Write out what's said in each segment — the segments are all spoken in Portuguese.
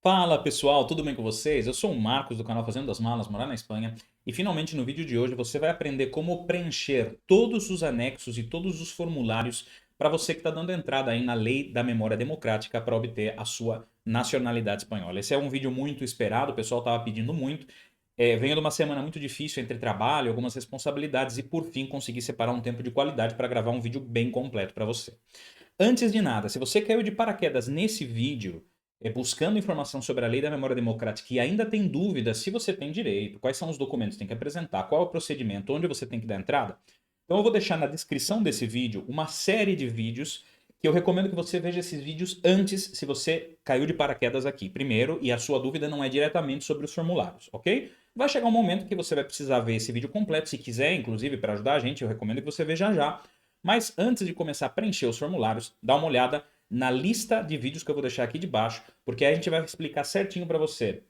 Fala pessoal, tudo bem com vocês? Eu sou o Marcos do canal Fazendo das Malas, morar na Espanha. E finalmente no vídeo de hoje você vai aprender como preencher todos os anexos e todos os formulários para você que está dando entrada aí na Lei da Memória Democrática para obter a sua nacionalidade espanhola. Esse é um vídeo muito esperado, o pessoal estava pedindo muito. Venho de uma semana muito difícil entre trabalho, algumas responsabilidades e por fim consegui separar um tempo de qualidade para gravar um vídeo bem completo para você. Antes de nada, se você caiu de paraquedas nesse vídeo, buscando informação sobre a Lei da Memória Democrática e ainda tem dúvidas se você tem direito, quais são os documentos que tem que apresentar, qual é o procedimento, onde você tem que dar entrada, então eu vou deixar na descrição desse vídeo uma série de vídeos que eu recomendo que você veja esses vídeos antes, se você caiu de paraquedas aqui primeiro e a sua dúvida não é diretamente sobre os formulários, ok? Vai chegar um momento que você vai precisar ver esse vídeo completo, se quiser, inclusive, para ajudar a gente, eu recomendo que você veja já. Mas antes de começar a preencher os formulários, dá uma olhada na lista de vídeos que eu vou deixar aqui de baixo, porque aí a gente vai explicar certinho para você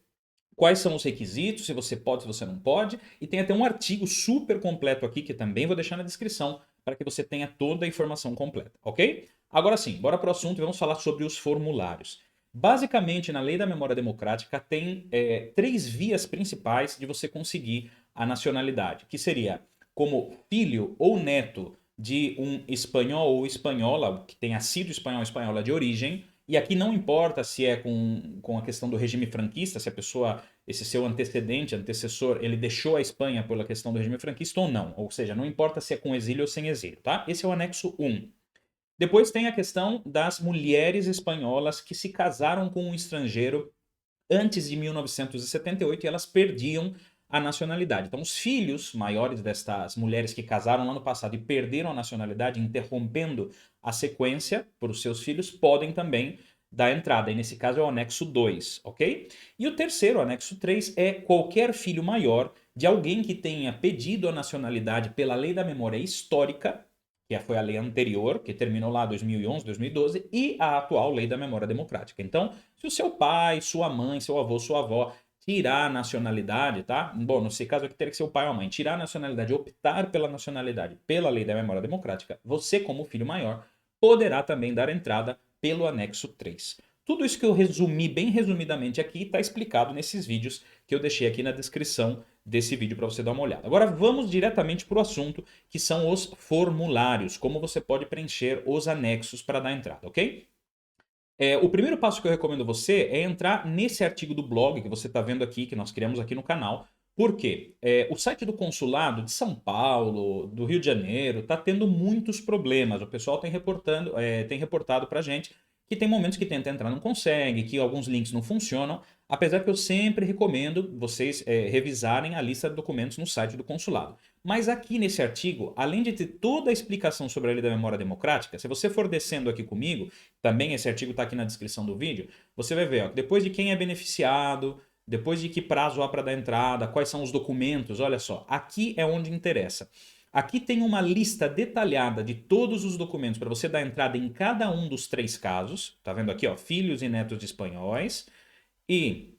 quais são os requisitos, se você pode, se você não pode, e tem até um artigo super completo aqui que também vou deixar na descrição para que você tenha toda a informação completa, ok? Agora sim, bora para o assunto e vamos falar sobre os formulários. Basicamente, na Lei da Memória Democrática tem três vias principais de você conseguir a nacionalidade, que seria como filho ou neto de um espanhol ou espanhola, que tenha sido espanhol ou espanhola de origem, e aqui não importa se é com a questão do regime franquista, se a pessoa, esse seu antecedente, antecessor, ele deixou a Espanha pela questão do regime franquista ou não. Ou seja, não importa se é com exílio ou sem exílio, tá? Esse é o anexo 1. Depois tem a questão das mulheres espanholas que se casaram com um estrangeiro antes de 1978 e elas perdiam a nacionalidade. Então, os filhos maiores destas mulheres que casaram lá no passado e perderam a nacionalidade, interrompendo a sequência para os seus filhos, podem também dar entrada. E nesse caso é o anexo 2, ok? E o terceiro, o anexo 3, é qualquer filho maior de alguém que tenha pedido a nacionalidade pela lei da memória histórica, que foi a lei anterior, que terminou lá em 2011, 2012, e a atual lei da memória democrática. Então, se o seu pai, sua mãe, seu avô, sua avó tirar a nacionalidade, tá? Bom, nesse caso aqui teria que ser o pai ou a mãe. Tirar a nacionalidade, optar pela nacionalidade pela lei da memória democrática, você, como filho maior, poderá também dar entrada pelo anexo 3. Tudo isso que eu resumi bem resumidamente aqui está explicado nesses vídeos que eu deixei aqui na descrição desse vídeo para você dar uma olhada. Agora vamos diretamente para o assunto, que são os formulários, como você pode preencher os anexos para dar entrada, ok? O primeiro passo que eu recomendo você é entrar nesse artigo do blog que você está vendo aqui, que nós criamos aqui no canal. Por quê? O site do consulado de São Paulo, do Rio de Janeiro, está tendo muitos problemas. O pessoal tem reportado para a gente que tem momentos que tenta entrar e não consegue, que alguns links não funcionam, apesar que eu sempre recomendo vocês revisarem a lista de documentos no site do consulado. Mas aqui nesse artigo, além de ter toda a explicação sobre a lei da memória democrática, se você for descendo aqui comigo, também esse artigo está aqui na descrição do vídeo, você vai ver, ó, depois de quem é beneficiado, depois de que prazo há para dar entrada, quais são os documentos, olha só, aqui é onde interessa. Aqui tem uma lista detalhada de todos os documentos para você dar entrada em cada um dos três casos. Tá vendo aqui, ó, filhos e netos de espanhóis e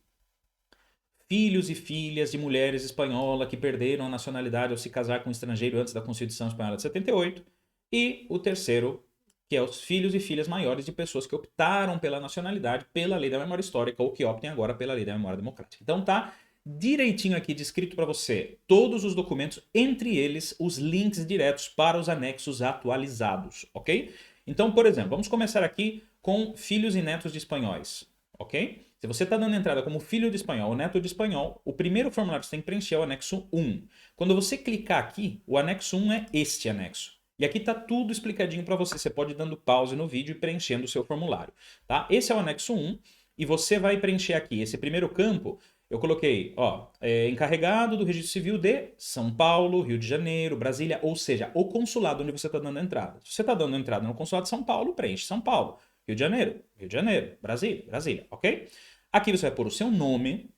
filhos e filhas de mulheres espanholas que perderam a nacionalidade ao se casar com um estrangeiro antes da Constituição Espanhola de 78. E o terceiro, que é os filhos e filhas maiores de pessoas que optaram pela nacionalidade pela lei da memória histórica ou que optem agora pela lei da memória democrática. Então tá direitinho aqui descrito para você todos os documentos, entre eles os links diretos para os anexos atualizados, ok? Então, por exemplo, vamos começar aqui com filhos e netos de espanhóis, ok? Se você está dando entrada como filho de espanhol ou neto de espanhol, o primeiro formulário que você tem que preencher é o anexo 1. Quando você clicar aqui, o anexo 1 é este anexo. E aqui está tudo explicadinho para você. Você pode ir dando pause no vídeo e preenchendo o seu formulário. Tá? Esse é o anexo 1 e você vai preencher aqui esse primeiro campo. Eu coloquei, ó, encarregado do registro civil de São Paulo, Rio de Janeiro, Brasília, ou seja, o consulado onde você está dando entrada. Se você está dando entrada no consulado de São Paulo, preenche São Paulo. Rio de Janeiro, Brasília, Brasília, ok? Aqui você vai pôr o seu nome,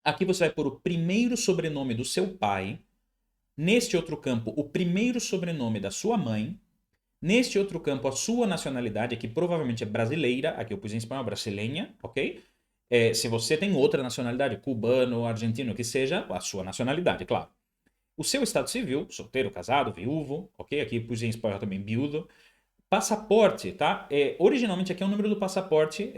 aqui você vai pôr o primeiro sobrenome do seu pai, neste outro campo o primeiro sobrenome da sua mãe, neste outro campo a sua nacionalidade, aqui provavelmente é brasileira, aqui eu pus em espanhol brasileña, ok? Se você tem outra nacionalidade, cubano, argentino, que seja, a sua nacionalidade, claro. O seu estado civil, solteiro, casado, viúvo, ok? Aqui pus em espanhol também viúdo. Passaporte, tá? Originalmente aqui é o número do passaporte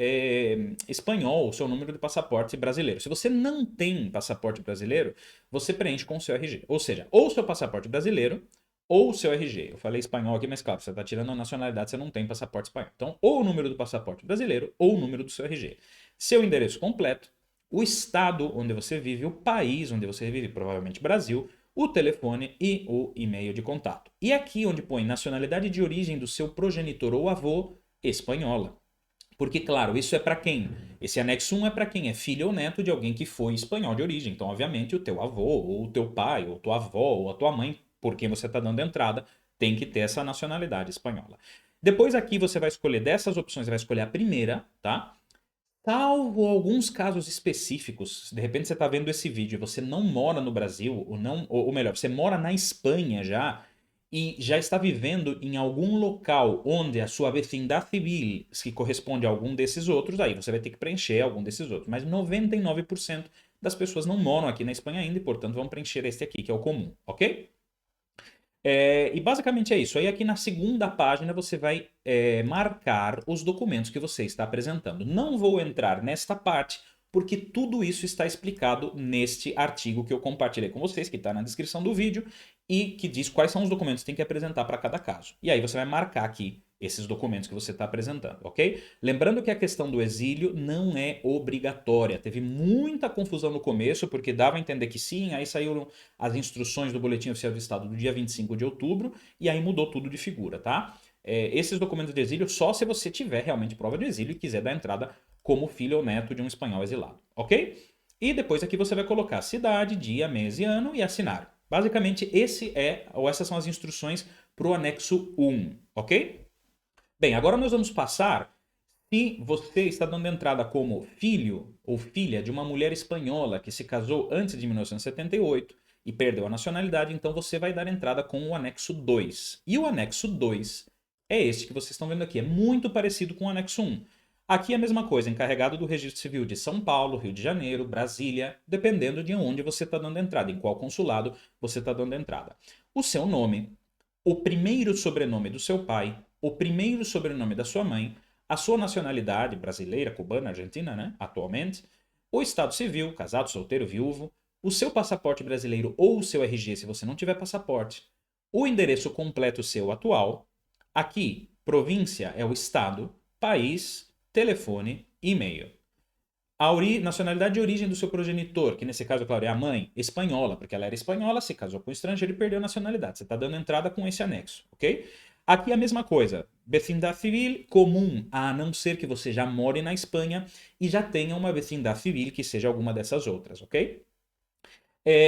espanhol, o seu número de passaporte brasileiro. Se você não tem passaporte brasileiro, você preenche com o seu RG. Ou seja, ou o seu passaporte brasileiro ou o seu RG. Eu falei espanhol aqui, mas claro, você está tirando a nacionalidade, você não tem passaporte espanhol. Então, ou o número do passaporte brasileiro ou o número do seu RG. Seu endereço completo, o estado onde você vive, o país onde você vive, provavelmente Brasil, o telefone e o e-mail de contato. E aqui onde põe nacionalidade de origem do seu progenitor ou avô, espanhola. Porque, claro, isso é para quem? Esse anexo 1 é para quem? É filho ou neto de alguém que foi espanhol de origem. Então, obviamente, o teu avô, ou o teu pai, ou tua avó, ou a tua mãe, por quem você está dando entrada, tem que ter essa nacionalidade espanhola. Depois aqui você vai escolher dessas opções, você vai escolher a primeira, tá? Salvo alguns casos específicos, de repente você está vendo esse vídeo e você não mora no Brasil, ou, não, ou melhor, você mora na Espanha já, e já está vivendo em algum local onde a sua vecindade civil se corresponde a algum desses outros, aí você vai ter que preencher algum desses outros. Mas 99% das pessoas não moram aqui na Espanha ainda e, portanto, vão preencher este aqui, que é o comum, ok? E basicamente é isso. Aí aqui na segunda página você vai marcar os documentos que você está apresentando. Não vou entrar nesta parte porque tudo isso está explicado neste artigo que eu compartilhei com vocês, que está na descrição do vídeo e que diz quais são os documentos que tem que apresentar para cada caso. E aí você vai marcar aqui esses documentos que você está apresentando, ok? Lembrando que a questão do exílio não é obrigatória. Teve muita confusão no começo, porque dava a entender que sim, aí saíram as instruções do Boletim Oficial do Estado do dia 25 de outubro, e aí mudou tudo de figura, tá? Esses documentos de exílio só se você tiver realmente prova de exílio e quiser dar entrada como filho ou neto de um espanhol exilado, ok? E depois aqui você vai colocar cidade, dia, mês e ano e assinar. Basicamente, essas são as instruções para o anexo 1, ok? Bem, agora nós vamos passar se você está dando entrada como filho ou filha de uma mulher espanhola que se casou antes de 1978 e perdeu a nacionalidade, então você vai dar entrada com o anexo 2. E o anexo 2 é este que vocês estão vendo aqui, é muito parecido com o anexo 1. Aqui é a mesma coisa, encarregado do Registro Civil de São Paulo, Rio de Janeiro, Brasília, dependendo de onde você está dando entrada, em qual consulado você está dando entrada. O seu nome, o primeiro sobrenome do seu pai, o primeiro sobrenome da sua mãe, a sua nacionalidade, brasileira, cubana, argentina, né, atualmente, o estado civil, casado, solteiro, viúvo, o seu passaporte brasileiro ou o seu RG, se você não tiver passaporte, o endereço completo seu atual, aqui, província é o estado, país, telefone, e-mail. Nacionalidade de origem do seu progenitor, que nesse caso, claro, é a mãe, espanhola, porque ela era espanhola, se casou com um estrangeiro e perdeu a nacionalidade. Você está dando entrada com esse anexo, ok? Aqui a mesma coisa, vecindade civil comum, a não ser que você já more na Espanha e já tenha uma vecindade civil que seja alguma dessas outras, ok?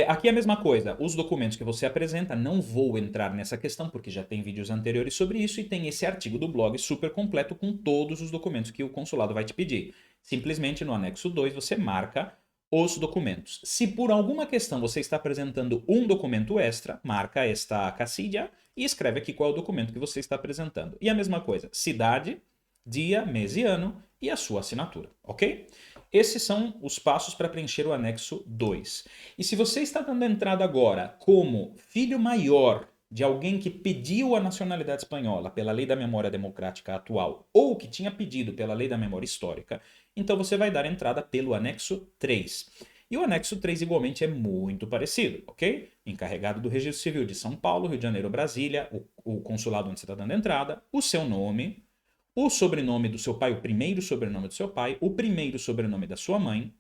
Aqui é a mesma coisa, os documentos que você apresenta, não vou entrar nessa questão porque já tem vídeos anteriores sobre isso e tem esse artigo do blog super completo com todos os documentos que o consulado vai te pedir. Simplesmente no anexo 2 você marca os documentos. Se por alguma questão você está apresentando um documento extra, marca esta casilla e escreve aqui qual é o documento que você está apresentando. E a mesma coisa, cidade, dia, mês e ano e a sua assinatura, ok? Esses são os passos para preencher o anexo 2. E se você está dando entrada agora como filho maior de alguém que pediu a nacionalidade espanhola pela lei da memória democrática atual ou que tinha pedido pela lei da memória histórica, então você vai dar entrada pelo anexo 3. E o anexo 3 igualmente é muito parecido, ok? Encarregado do Registro Civil de São Paulo, Rio de Janeiro, Brasília, o consulado onde você está dando entrada, o seu nome, o sobrenome do seu pai, o primeiro sobrenome do seu pai, o primeiro sobrenome da sua mãe,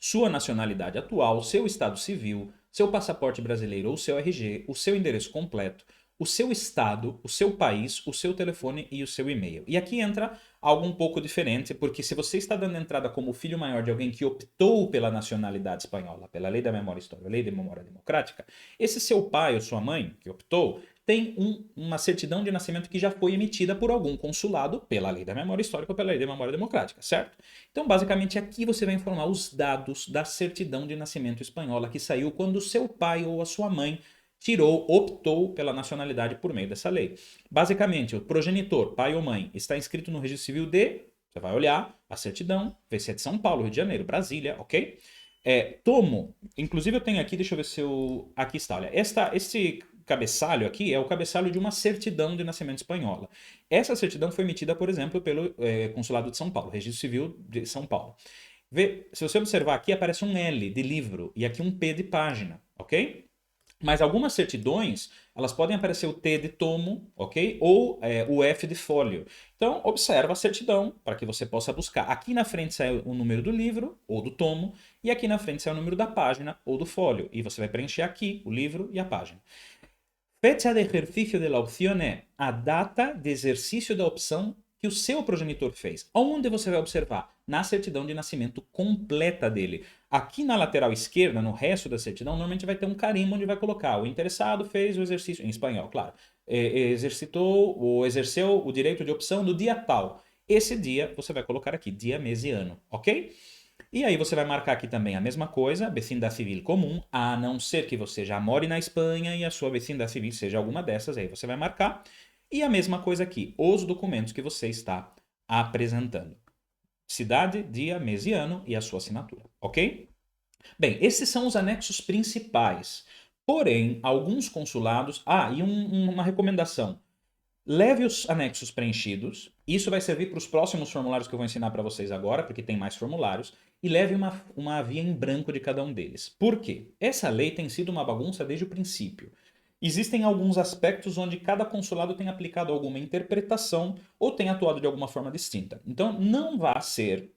sua nacionalidade atual, seu estado civil, seu passaporte brasileiro ou seu RG, o seu endereço completo, o seu estado, o seu país, o seu telefone e o seu e-mail. E aqui entra algo um pouco diferente, porque se você está dando entrada como filho maior de alguém que optou pela nacionalidade espanhola, pela lei da memória histórica, lei da memória democrática, esse seu pai ou sua mãe que optou tem uma certidão de nascimento que já foi emitida por algum consulado pela lei da memória histórica ou pela lei da memória democrática, certo? Então, basicamente, aqui você vai informar os dados da certidão de nascimento espanhola que saiu quando o seu pai ou a sua mãe optou pela nacionalidade por meio dessa lei. Basicamente, o progenitor, pai ou mãe, está inscrito no registro civil você vai olhar a certidão, ver se é de São Paulo, Rio de Janeiro, Brasília, ok? Inclusive eu tenho aqui, deixa eu ver se eu... Aqui está, olha, este cabeçalho aqui é o cabeçalho de uma certidão de nascimento espanhola. Essa certidão foi emitida, por exemplo, pelo Consulado de São Paulo, Registro Civil de São Paulo. Vê, se você observar aqui, aparece um L de livro e aqui um P de página, ok? Mas algumas certidões, elas podem aparecer o T de tomo, ok? Ou o F de fólio. Então, observa a certidão para que você possa buscar. Aqui na frente sai o número do livro ou do tomo e aqui na frente sai o número da página ou do fólio. E você vai preencher aqui o livro e a página. Fecha de exercício de la opción é a data de exercício da opção que o seu progenitor fez. Onde você vai observar? Na certidão de nascimento completa dele. Aqui na lateral esquerda, no resto da certidão, normalmente vai ter um carimbo onde vai colocar o interessado fez o exercício, em espanhol, claro, exercitou ou exerceu o direito de opção no dia tal. Esse dia você vai colocar aqui, dia, mês e ano, ok? E aí você vai marcar aqui também a mesma coisa, vecindade civil comum, a não ser que você já more na Espanha e a sua vecindade civil seja alguma dessas, aí você vai marcar. E a mesma coisa aqui, os documentos que você está apresentando. Cidade, dia, mês e ano e a sua assinatura, ok? Bem, esses são os anexos principais. Porém, alguns consulados... e uma recomendação. Leve os anexos preenchidos. Isso vai servir para os próximos formulários que eu vou ensinar para vocês agora, porque tem mais formulários. E leve uma via em branco de cada um deles. Por quê? Essa lei tem sido uma bagunça desde o princípio. Existem alguns aspectos onde cada consulado tem aplicado alguma interpretação ou tem atuado de alguma forma distinta. Então, não vá ser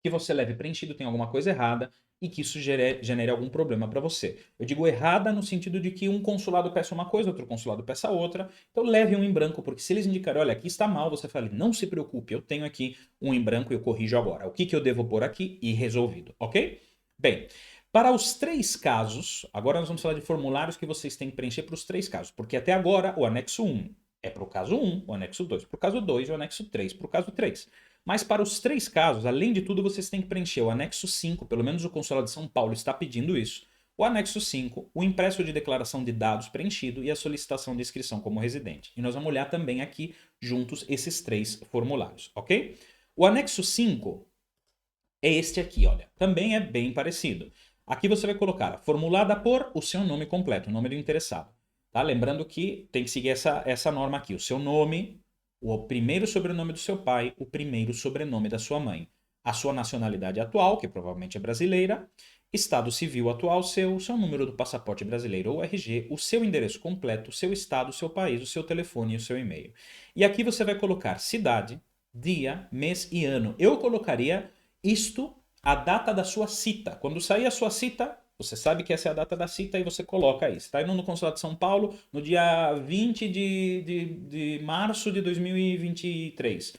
que você leve preenchido, tem alguma coisa errada e que isso genere algum problema para você. Eu digo errada no sentido de que um consulado peça uma coisa, outro consulado peça outra. Então leve um em branco, porque se eles indicarem, olha, aqui está mal, você fala, não se preocupe, eu tenho aqui um em branco e eu corrijo agora. O que eu devo pôr aqui e resolvido, ok? Bem, para os 3 casos, agora nós vamos falar de formulários que vocês têm que preencher para os 3 casos, porque até agora o anexo 1 é para o caso 1, o anexo 2 para o caso 2 e o anexo 3 para o caso 3. Mas para os 3 casos, além de tudo, vocês têm que preencher o anexo 5, pelo menos o Consulado de São Paulo está pedindo isso, o anexo 5, o impresso de declaração de dados preenchido e a solicitação de inscrição como residente. E nós vamos olhar também aqui juntos esses 3 formulários, ok? O anexo 5 é este aqui, olha. Também é bem parecido. Aqui você vai colocar formulada por o seu nome completo, o nome do interessado. Tá? Lembrando que tem que seguir essa norma aqui, o seu nome, o primeiro sobrenome do seu pai, o primeiro sobrenome da sua mãe, a sua nacionalidade atual, que provavelmente é brasileira, estado civil atual seu número do passaporte brasileiro ou RG, o seu endereço completo, o seu estado, o seu país, o seu telefone e o seu e-mail. E aqui você vai colocar cidade, dia, mês e ano. Eu colocaria isto, a data da sua cita. Quando sair a sua cita, você sabe que essa é a data da cita e você coloca aí. Você está indo no Consulado de São Paulo no dia 20 de março de 2023.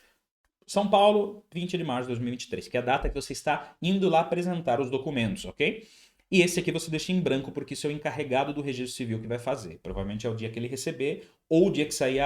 São Paulo, 20 de março de 2023, que é a data que você está indo lá apresentar os documentos, ok? E esse aqui você deixa em branco, porque isso é o encarregado do registro civil que vai fazer. Provavelmente é o dia que ele receber ou o dia que sair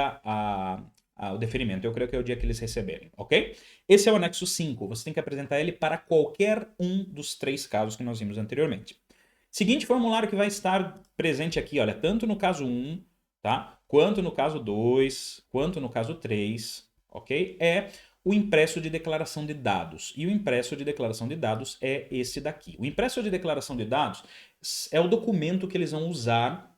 o deferimento. Eu creio que é o dia que eles receberem, ok? Esse é o anexo 5. Você tem que apresentar ele para qualquer um dos 3 casos que nós vimos anteriormente. Seguinte formulário que vai estar presente aqui, olha, tanto no caso 1, tá? Quanto no caso 2, quanto no caso 3, ok? É o impresso de declaração de dados. E o impresso de declaração de dados é esse daqui. O impresso de declaração de dados é o documento que eles vão usar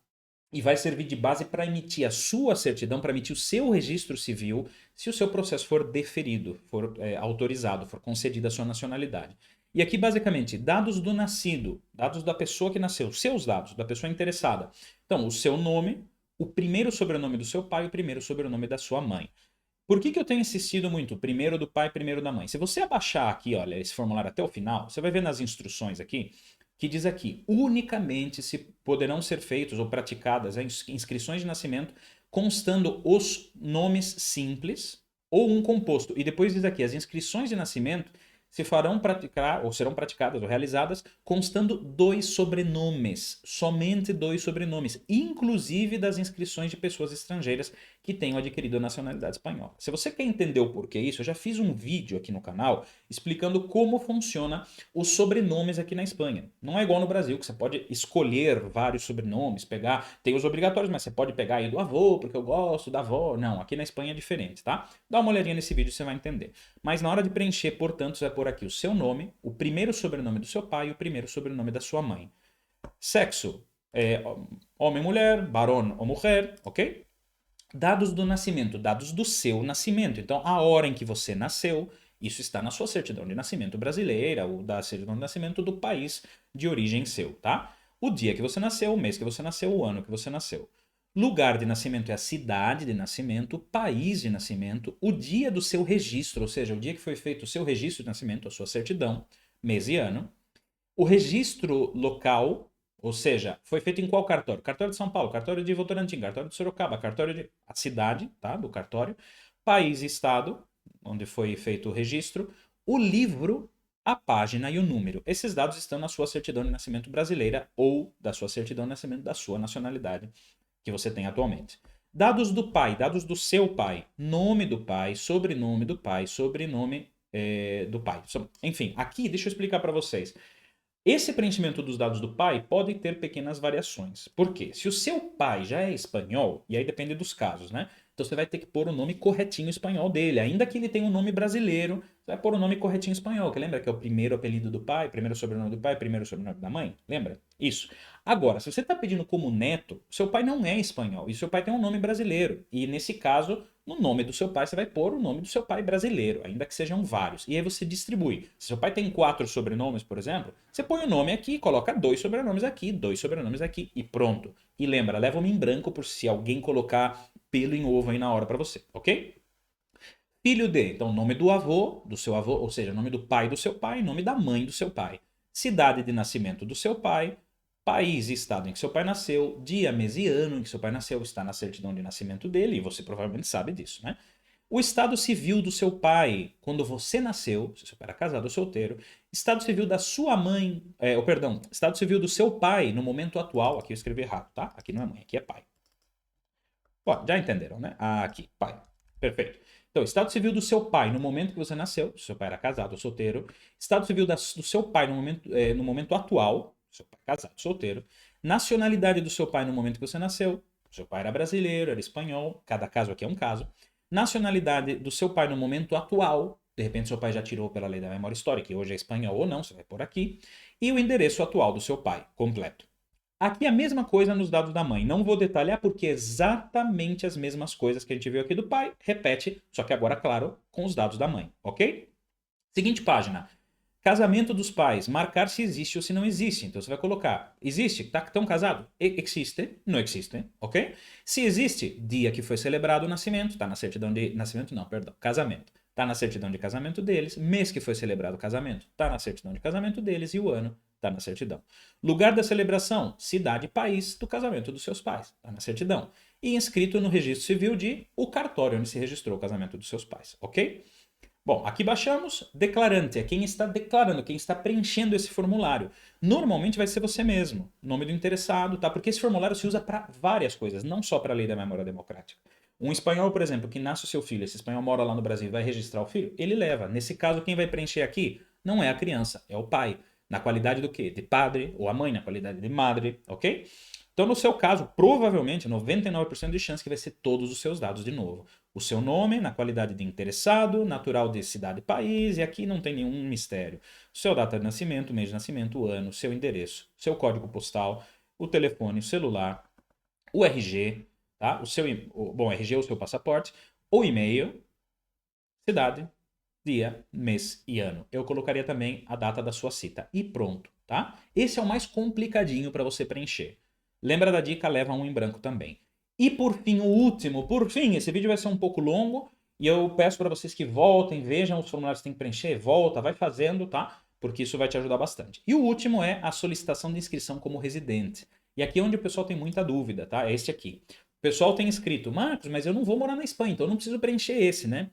e vai servir de base para emitir a sua certidão, para emitir o seu registro civil, se o seu processo for deferido, for autorizado, for concedida a sua nacionalidade. E aqui, basicamente, dados do nascido, dados da pessoa que nasceu, seus dados, da pessoa interessada. Então, o seu nome, o primeiro sobrenome do seu pai e o primeiro sobrenome da sua mãe. Por que eu tenho insistido muito? Primeiro do pai, primeiro da mãe. Se você abaixar aqui, olha, esse formulário até o final, você vai ver nas instruções aqui, que diz aqui, unicamente se poderão ser feitos ou praticadas inscrições de nascimento constando os nomes simples ou um composto. E depois diz aqui, as inscrições de nascimento se farão praticar, ou serão praticadas ou realizadas, constando 2 sobrenomes, somente 2 sobrenomes, inclusive das inscrições de pessoas estrangeiras que tenham adquirido a nacionalidade espanhola. Se você quer entender o porquê isso, eu já fiz um vídeo aqui no canal explicando como funciona os sobrenomes aqui na Espanha. Não é igual no Brasil, que você pode escolher vários sobrenomes, pegar, tem os obrigatórios, mas você pode pegar aí do avô, porque eu gosto da avó. Não, aqui na Espanha é diferente, tá? Dá uma olhadinha nesse vídeo e você vai entender. Mas na hora de preencher, portanto, você vai pôr aqui o seu nome, o primeiro sobrenome do seu pai e o primeiro sobrenome da sua mãe. Sexo, homem, mulher, varón ou mulher, ok? Dados do nascimento, dados do seu nascimento. Então, a hora em que você nasceu, isso está na sua certidão de nascimento brasileira ou da certidão de nascimento do país de origem seu, tá? O dia que você nasceu, o mês que você nasceu, o ano que você nasceu. Lugar de nascimento é a cidade de nascimento, país de nascimento, o dia do seu registro, ou seja, o dia que foi feito o seu registro de nascimento, a sua certidão, mês e ano. O registro local, ou seja, foi feito em qual cartório? Cartório de São Paulo, cartório de Votorantim, cartório de Sorocaba, cartório de... a cidade, tá? Do cartório. País e estado, onde foi feito o registro. O livro, a página e o número. Esses dados estão na sua certidão de nascimento brasileira ou da sua certidão de nascimento da sua nacionalidade que você tem atualmente. Dados do pai, dados do seu pai, nome do pai, sobrenome do pai, sobrenome do pai. Enfim, aqui deixa eu explicar para vocês. Esse preenchimento dos dados do pai pode ter pequenas variações. Por quê? Se o seu pai já é espanhol, e aí depende dos casos, né? Então você vai ter que pôr o nome corretinho espanhol dele. Ainda que ele tenha um nome brasileiro, você vai pôr o nome corretinho espanhol. Que lembra que é o primeiro apelido do pai, primeiro sobrenome do pai, primeiro sobrenome da mãe? Lembra? Isso. Agora, se você está pedindo como neto, seu pai não é espanhol e seu pai tem um nome brasileiro. E nesse caso, no nome do seu pai, você vai pôr o nome do seu pai brasileiro, ainda que sejam vários. E aí você distribui. Se seu pai tem 4 sobrenomes, por exemplo, você põe o nome aqui, coloca 2 sobrenomes aqui e pronto. E lembra, leva uma em branco por se alguém colocar pelo em ovo aí na hora para você, ok? Filho de, então nome do seu avô, ou seja, nome do pai do seu pai, nome da mãe do seu pai. Cidade de nascimento do seu pai, país e estado em que seu pai nasceu, dia, mês e ano em que seu pai nasceu, está na certidão de nascimento dele, e você provavelmente sabe disso, né? O estado civil do seu pai, quando você nasceu, se seu pai era casado ou solteiro, estado civil da sua mãe, perdão, estado civil do seu pai no momento atual, aqui eu escrevi errado, tá? Aqui não é mãe, aqui é pai. Ó, já entenderam, né? Aqui, pai. Perfeito. Então, estado civil do seu pai no momento que você nasceu, se seu pai era casado ou solteiro. Estado civil do seu pai no momento atual, seu pai casado, solteiro. Nacionalidade do seu pai no momento que você nasceu. Seu pai era brasileiro, era espanhol. Cada caso aqui é um caso. Nacionalidade do seu pai no momento atual. De repente, seu pai já tirou pela lei da memória histórica, que hoje é espanhol ou não, você vai por aqui. E o endereço atual do seu pai, completo. Aqui a mesma coisa nos dados da mãe. Não vou detalhar porque é exatamente as mesmas coisas que a gente viu aqui do pai. Repete, só que agora, claro, com os dados da mãe, ok? Seguinte página. Casamento dos pais. Marcar se existe ou se não existe. Então você vai colocar, existe? Estão casados? Existe? Não existe, ok? Se existe, dia que foi celebrado o nascimento. Está na certidão de nascimento? Não, perdão. Casamento. Está na certidão de casamento deles. Mês que foi celebrado o casamento. Está na certidão de casamento deles. E o ano está na certidão. Lugar da celebração, cidade e país do casamento dos seus pais, está na certidão. E inscrito no registro civil de o cartório onde se registrou o casamento dos seus pais, ok? Bom, aqui baixamos, declarante, é quem está declarando, quem está preenchendo esse formulário. Normalmente vai ser você mesmo, nome do interessado, tá? Porque esse formulário se usa para várias coisas, não só para a lei da memória democrática. Um espanhol, por exemplo, que nasce o seu filho, esse espanhol mora lá no Brasil e vai registrar o filho, ele leva. Nesse caso, quem vai preencher aqui não é a criança, é o pai. Na qualidade do quê? De padre, ou a mãe na qualidade de madre, ok? Então, no seu caso, provavelmente, 99% de chance que vai ser todos os seus dados de novo. O seu nome, na qualidade de interessado, natural de cidade e país, e aqui não tem nenhum mistério. Seu data de nascimento, mês de nascimento, o ano, seu endereço, seu código postal, o telefone, o celular, o RG, tá? Bom, RG é o seu passaporte, o e-mail, cidade, dia, mês e ano. Eu colocaria também a data da sua cita e pronto, tá? Esse é o mais complicadinho para você preencher. Lembra da dica? Leva um em branco também. E por fim, o último. Por fim, esse vídeo vai ser um pouco longo e eu peço para vocês que voltem, vejam os formulários que tem que preencher, volta, vai fazendo, tá? Porque isso vai te ajudar bastante. E o último é a solicitação de inscrição como residente. E aqui é onde o pessoal tem muita dúvida, tá? É este aqui. O pessoal tem escrito, Marcos, mas eu não vou morar na Espanha, então eu não preciso preencher esse, né?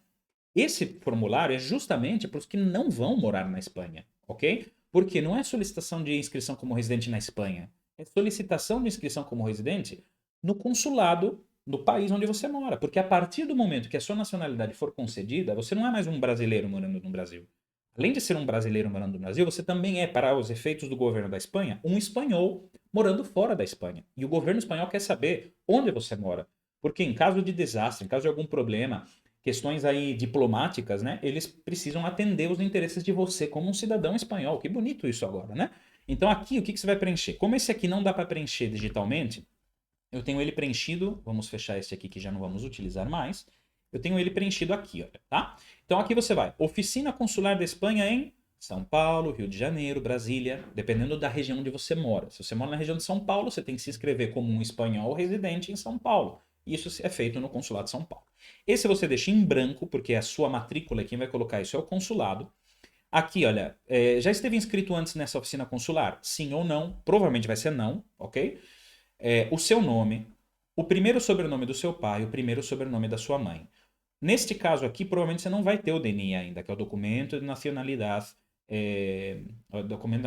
Esse formulário é justamente para os que não vão morar na Espanha, ok? Porque não é solicitação de inscrição como residente na Espanha, é solicitação de inscrição como residente no consulado do país onde você mora. Porque a partir do momento que a sua nacionalidade for concedida, você não é mais um brasileiro morando no Brasil. Além de ser um brasileiro morando no Brasil, você também é, para os efeitos do governo da Espanha, um espanhol morando fora da Espanha. E o governo espanhol quer saber onde você mora. Porque em caso de desastre, em caso de algum problema, questões aí diplomáticas, né? Eles precisam atender os interesses de você como um cidadão espanhol. Que bonito isso agora, né? Então aqui o que você vai preencher? Como esse aqui não dá para preencher digitalmente, eu tenho ele preenchido, vamos fechar esse aqui que já não vamos utilizar mais. Eu tenho ele preenchido aqui, olha, tá? Então aqui você vai, Oficina Consular da Espanha em São Paulo, Rio de Janeiro, Brasília, dependendo da região onde você mora. Se você mora na região de São Paulo, você tem que se inscrever como um espanhol residente em São Paulo. Isso é feito no Consulado de São Paulo. Esse você deixa em branco, porque é a sua matrícula, quem vai colocar isso é o consulado. Aqui, olha, já esteve inscrito antes nessa oficina consular? Sim ou não? Provavelmente vai ser não, ok? O seu nome, o primeiro sobrenome do seu pai, o primeiro sobrenome da sua mãe. Neste caso aqui, provavelmente você não vai ter o DNI ainda, que é o documento de nacionalidade, o documento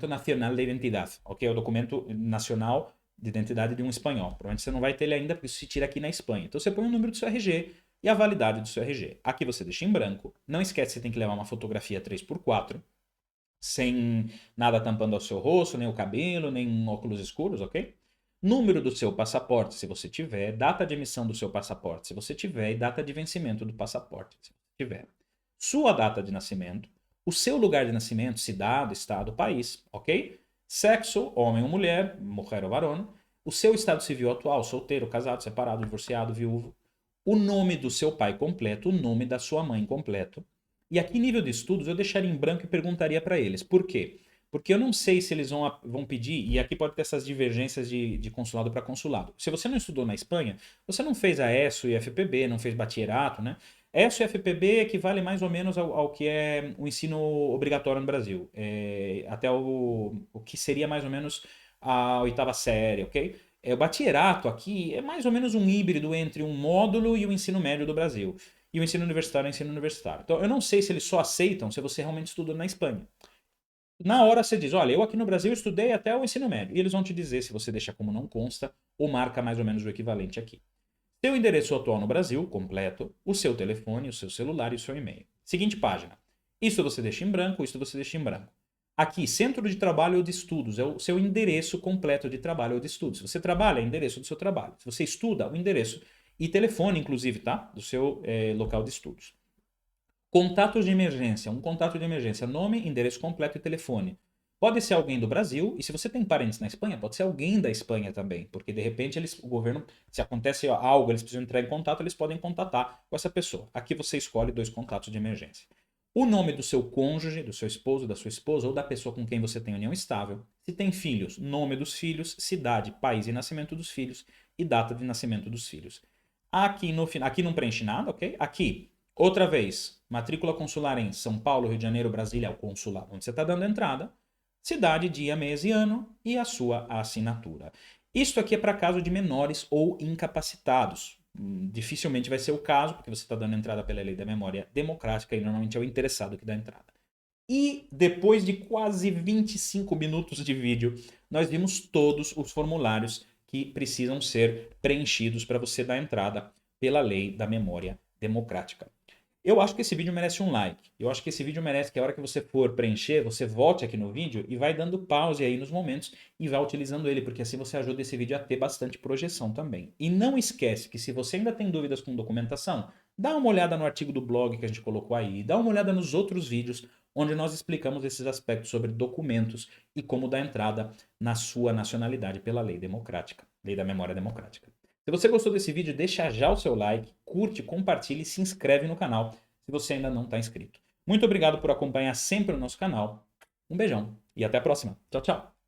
nacional de identidade, ok? O documento nacional de identidade de um espanhol. Provavelmente você não vai ter ele ainda, porque isso se tira aqui na Espanha. Então você põe o número do seu RG e a validade do seu RG. Aqui você deixa em branco. Não esquece que você tem que levar uma fotografia 3x4, sem nada tampando o seu rosto, nem o cabelo, nem óculos escuros, ok? Número do seu passaporte, se você tiver, data de emissão do seu passaporte, se você tiver, e data de vencimento do passaporte, se você tiver. Sua data de nascimento, o seu lugar de nascimento, cidade, estado, país, ok? Sexo, homem ou mulher, mulher ou varão. O seu estado civil atual, solteiro, casado, separado, divorciado, viúvo. O nome do seu pai completo, o nome da sua mãe completo. E aqui, nível de estudos, eu deixaria em branco e perguntaria para eles. Por quê? Porque eu não sei se eles vão pedir, e aqui pode ter essas divergências de consulado para consulado. Se você não estudou na Espanha, você não fez a ESO e FPB, não fez bachillerato, né? ESO e FPB equivale mais ou menos ao que é o ensino obrigatório no Brasil. Até o que seria mais ou menos a oitava série, ok? O bachillerato aqui é mais ou menos um híbrido entre um módulo e o ensino médio do Brasil. E o ensino universitário é o ensino universitário. Então, eu não sei se eles só aceitam se você realmente estudou na Espanha. Na hora você diz, olha, eu aqui no Brasil estudei até o ensino médio. E eles vão te dizer se você deixa como não consta ou marca mais ou menos o equivalente aqui. Seu endereço atual no Brasil, completo, o seu telefone, o seu celular e o seu e-mail. Seguinte página. Isso você deixa em branco, isso você deixa em branco. Aqui, centro de trabalho ou de estudos, é o seu endereço completo de trabalho ou de estudos. Se você trabalha, é o endereço do seu trabalho. Se você estuda, o endereço e telefone, inclusive, tá? Do seu local de estudos. Contatos de emergência. Um contato de emergência, nome, endereço completo e telefone. Pode ser alguém do Brasil, e se você tem parentes na Espanha, pode ser alguém da Espanha também, porque de repente o governo, se acontece algo, eles precisam entrar em contato, eles podem contatar com essa pessoa. Aqui você escolhe 2 contatos de emergência. O nome do seu cônjuge, do seu esposo, da sua esposa ou da pessoa com quem você tem união estável. Se tem filhos, nome dos filhos, cidade, país e nascimento dos filhos e data de nascimento dos filhos. Aqui no final, aqui não preenche nada, ok? Aqui, outra vez, matrícula consular em São Paulo, Rio de Janeiro, Brasília, o consulado onde você está dando entrada, cidade, dia, mês e ano e a sua assinatura. Isto aqui é para caso de menores ou incapacitados. Dificilmente vai ser o caso, porque você está dando entrada pela lei da memória democrática e normalmente é o interessado que dá entrada. E depois de quase 25 minutos de vídeo, nós vimos todos os formulários que precisam ser preenchidos para você dar entrada pela lei da memória democrática. Eu acho que esse vídeo merece um like. Eu acho que esse vídeo merece que a hora que você for preencher, você volte aqui no vídeo e vai dando pause aí nos momentos e vai utilizando ele, porque assim você ajuda esse vídeo a ter bastante projeção também. E não esquece que se você ainda tem dúvidas com documentação, dá uma olhada no artigo do blog que a gente colocou aí, dá uma olhada nos outros vídeos onde nós explicamos esses aspectos sobre documentos e como dar entrada na sua nacionalidade pela lei democrática, lei da memória democrática. Se você gostou desse vídeo, deixa já o seu like, curte, compartilhe e se inscreve no canal se você ainda não está inscrito. Muito obrigado por acompanhar sempre o nosso canal. Um beijão e até a próxima. Tchau, tchau.